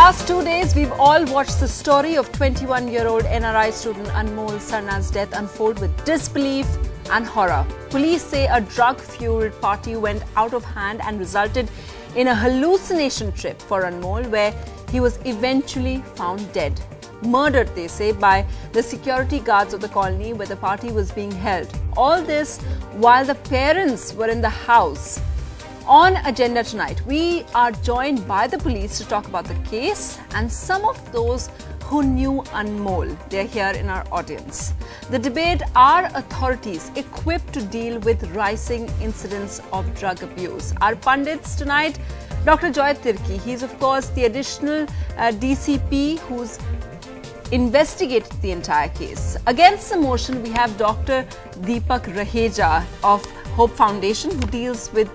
last 2 days, we've all watched the story of 21-year-old NRI student Anmol Sarna's death unfold with disbelief and horror. Police say a drug-fueled party went out of hand and resulted in a hallucination trip for Anmol, where he was eventually found dead. Murdered, they say, by the security guards of the colony where the party was being held. All this while the parents were in the house. On agenda tonight, we are joined by the police to talk about the case and some of those who knew Anmol. They are here in our audience. The debate: are authorities equipped to deal with rising incidents of drug abuse? Our pundits tonight: Dr. Joy Tirki. He is, of course, the additional DCP who's investigated the entire case. Against the motion, we have Dr. Deepak Raheja of Hope Foundation, who deals with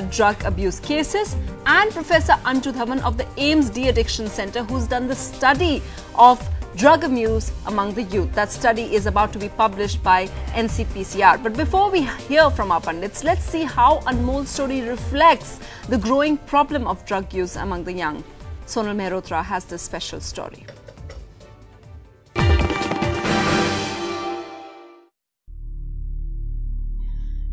drug abuse cases, and Professor Anju Dhawan of the AIMS De-Addiction Center, who's done the study of drug abuse among the youth. That study is about to be published by NCPCR. But before we hear from our pundits, let's see how Anmol's story reflects the growing problem of drug use among the young. Sonal Mehrotra has this special story.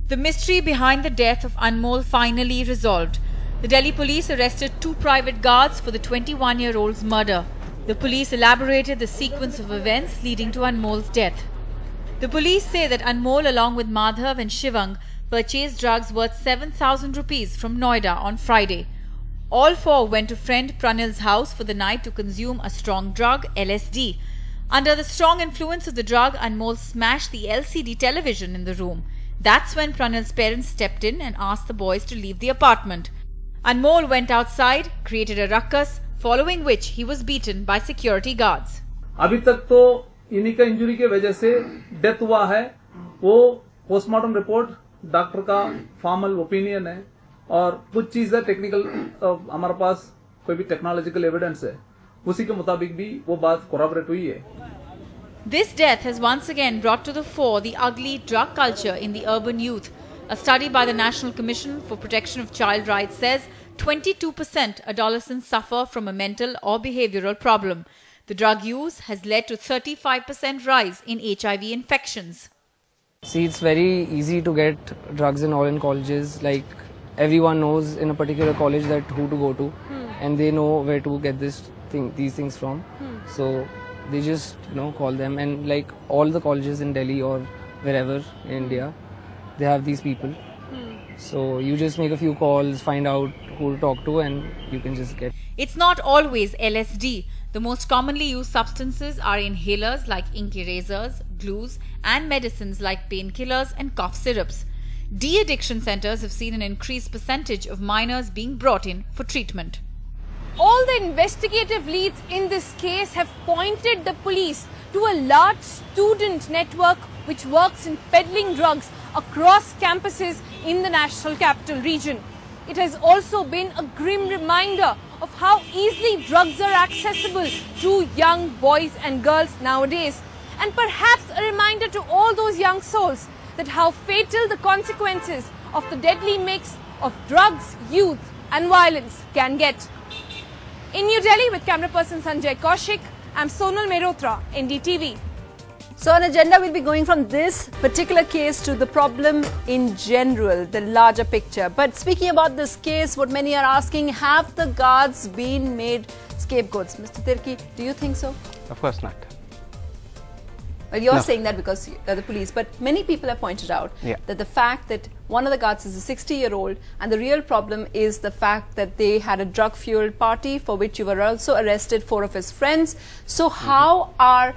The mystery behind the death of Anmol finally resolved. The Delhi police arrested 2 private guards for the 21-year-old's murder. The police elaborated the sequence of events leading to Anmol's death. The police say that Anmol, along with Madhav and Shivang, purchased drugs worth 7,000 rupees from Noida on Friday. All 4 went to friend Pranil's house for the night to consume a strong drug, LSD. Under the strong influence of the drug, Anmol smashed the LCD television in the room. That's when Pranil's parents stepped in and asked the boys to leave the apartment. Anmol went outside, created a ruckus, following which he was beaten by security guards. अभी तक तो इन्हीं का injury के वजह से death हुआ है. वो पोस्टमार्टम रिपोर्ट डॉक्टर का फॉर्मल ओपिनियन है और कुछ चीज है टेक्निकल, हमारे पास कोई भी टेक्नोलॉजिकल एविडेंस है, उसी के मुताबिक भी वो बात कोरॉबरेट हुई है. This death has once again brought to the fore the ugly drug culture in the urban youth. A study by the National Commission for Protection of Child Rights says 22% adolescents suffer from a mental or behavioral problem. The drug use has led to 35% rise in HIV infections. See, it's very easy to get drugs and all in colleges. Like, everyone knows in a particular college that who to go to, and they know where to get these things from. So they just, call them, and like all the colleges in Delhi or wherever in India, they have these people. So you just make a few calls, find out who to talk to, and you can just get. It's not always LSD. The most commonly used substances are inhalers like ink erasers, glues, and medicines like painkillers and cough syrups. De-addiction centers have seen an increased percentage of minors being brought in for treatment. All the investigative leads in this case have pointed the police to a large student network which works in peddling drugs across campuses in the National Capital Region. It has also been a grim reminder of how easily drugs are accessible to young boys and girls nowadays, and perhaps a reminder to all those young souls that how fatal the consequences of the deadly mix of drugs, youth and violence can get. In New Delhi with camera person Sanjay Kaushik, I'm Sonal Mehrotra, NDTV. So on agenda, we'll be going from this particular case to the problem in general, the larger picture. But speaking about this case, what many are asking, have the guards been made scapegoats? Mr. Tirki, do you think so? Of course not. Well, you're saying that because you're the police, but many people have pointed out that the fact that one of the guards is a 60-year-old, and the real problem is the fact that they had a drug-fueled party for which you were also arrested 4 of his friends. So how are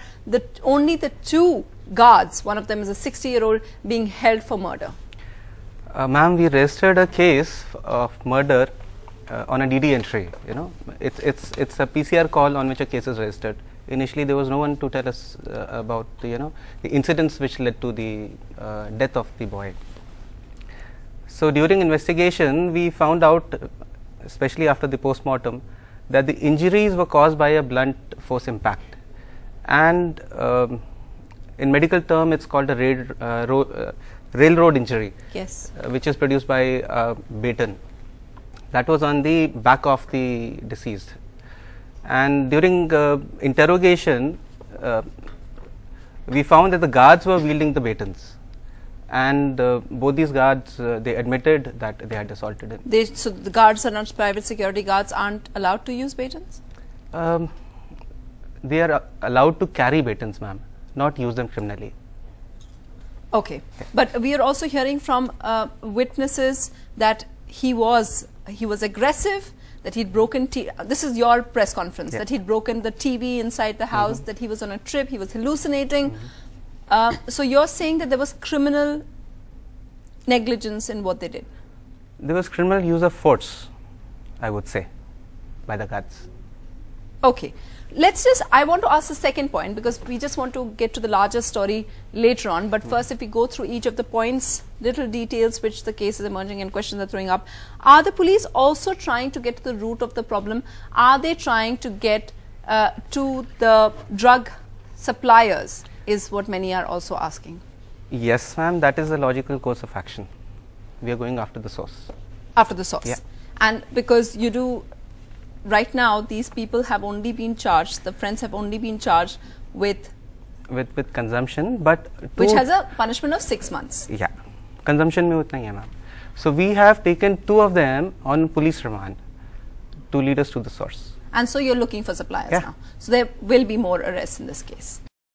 only the 2 guards, one of them is a 60-year-old, being held for murder? Ma'am, we registered a case of murder on a DD entry. It's a PCR call on which a case is registered. Initially, there was no one to tell us about the incidents which led to the death of the boy. So during investigation, we found out, especially after the post-mortem, that the injuries were caused by a blunt force impact, and in medical term, it's called a railroad injury. Yes. Which is produced by baton. That was on the back of the deceased. and during interrogation, we found that the guards were wielding the batons, and both these guards they admitted that they had assaulted him. So the guards are not private security guards, aren't allowed to use batons? They are allowed to carry batons, ma'am, not use them criminally. Okay, but we are also hearing from witnesses that he was aggressive, that he'd broken, this is your press conference, that he'd broken the TV inside the house, that he was on a trip, he was hallucinating. So you're saying that there was criminal negligence in what they did? There was criminal use of force, I would say, by the guards. Okay. I want to ask the second point, because we just want to get to the larger story later on. But first, if we go through each of the points, little details which the case is emerging and questions are throwing up. Are the police also trying to get to the root of the problem? Are they trying to get to the drug suppliers, is what many are also asking. Yes, ma'am, that is the logical course of action. We are going after the source. After the source. Yeah. And because you do, right now, these people have only been charged, the friends have only been charged with consumption, but which has a punishment of 6 months. Yeah, consumption mein utna hi hai, ma'am. So we have taken 2 of them on police remand to lead us to the source. And so you're looking for suppliers now. So there will be more arrests in this case.